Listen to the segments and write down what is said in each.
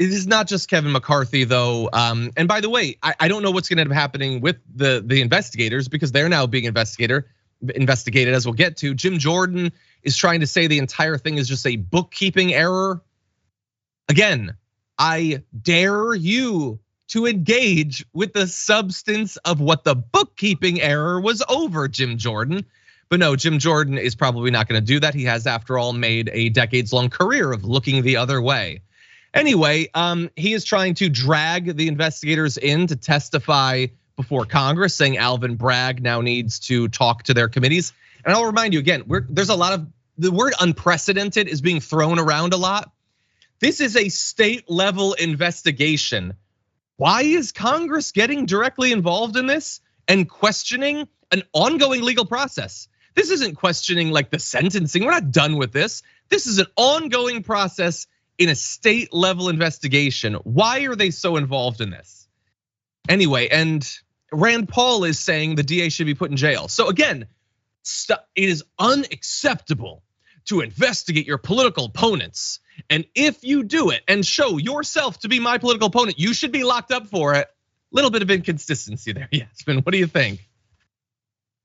it is not just Kevin McCarthy though. And by the way, I don't know what's gonna end up happening with the investigators because they're now being investigated as we'll get to. Jim Jordan is trying to say the entire thing is just a bookkeeping error. Again, I dare you to engage with the substance of what the bookkeeping error was over, Jim Jordan. But no, Jim Jordan is probably not gonna do that. He has, after all, made a decades-long career of looking the other way. Anyway, he is trying to drag the investigators in to testify before Congress, saying Alvin Bragg now needs to talk to their committees. And I'll remind you again, there's a lot of, the word unprecedented is being thrown around a lot. This is a state level investigation. Why is Congress getting directly involved in this and questioning an ongoing legal process? This isn't questioning like the sentencing. We're not done with this. This is an ongoing process in a state level investigation. Why are they so involved in this? Anyway, and Rand Paul is saying the DA should be put in jail. So again, it is unacceptable to investigate your political opponents. And if you do it and show yourself to be my political opponent, you should be locked up for it. Little bit of inconsistency there, Yasmin. What do you think?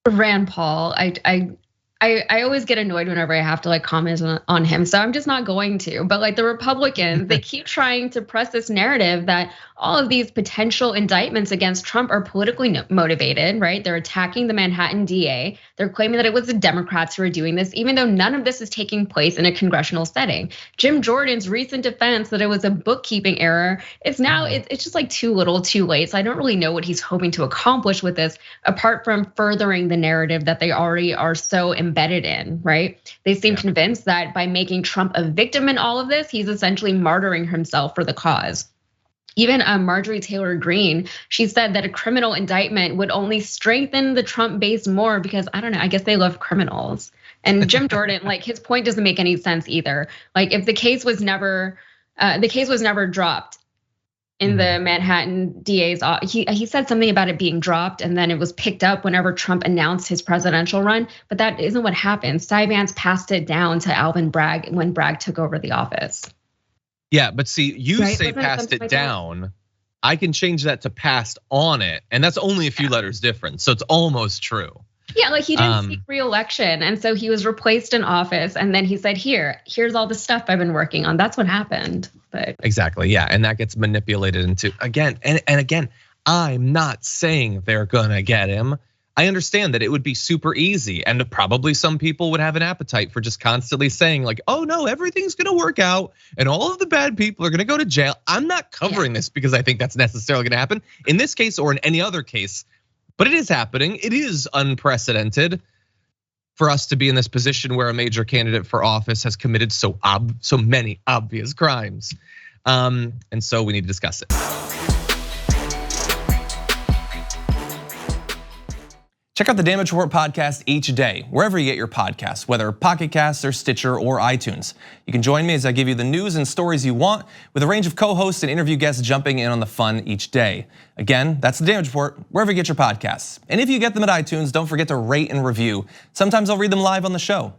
Rand Paul, I always get annoyed whenever I have to like comment on him, so I'm just not going to. But like the Republicans, they keep trying to press this narrative that all of these potential indictments against Trump are politically motivated, right? They're attacking the Manhattan DA. They're claiming that it was the Democrats who are doing this, even though none of this is taking place in a congressional setting. Jim Jordan's recent defense that it was a bookkeeping error is now, it's just like too little too late. So I don't really know what he's hoping to accomplish with this, apart from furthering the narrative that they already are so embedded in, right? They seem convinced that by making Trump a victim in all of this, he's essentially martyring himself for the cause. Even Marjorie Taylor Greene, she said that a criminal indictment would only strengthen the Trump base more because, I don't know, I guess they love criminals. And Jim Jordan, like his point doesn't make any sense either. Like if the case was never dropped in the Manhattan DA's, he said something about it being dropped and then it was picked up whenever Trump announced his presidential run, but that isn't what happened. Cy Vance passed it down to Alvin Bragg when Bragg took over the office. Yeah, but see, you say passed it down. I can change that to passed on it, and that's only a few letters different, so it's almost true. Yeah, like he didn't seek re-election, and so he was replaced in office, and then he said, here's all the stuff I've been working on. That's what happened. But exactly, yeah, and that gets manipulated into, again, and again, I'm not saying they're gonna get him. I understand that it would be super easy, and probably some people would have an appetite for just constantly saying like, oh no, everything's gonna work out and all of the bad people are gonna go to jail. I'm not covering this because I think that's necessarily gonna happen in this case or in any other case, but it is happening. It is unprecedented for us to be in this position where a major candidate for office has committed so many obvious crimes. And so we need to discuss it. Check out the Damage Report podcast each day, wherever you get your podcasts, whether Pocket Casts or Stitcher or iTunes. You can join me as I give you the news and stories you want, with a range of co-hosts and interview guests jumping in on the fun each day. Again, that's the Damage Report, wherever you get your podcasts. And if you get them at iTunes, don't forget to rate and review. Sometimes I'll read them live on the show.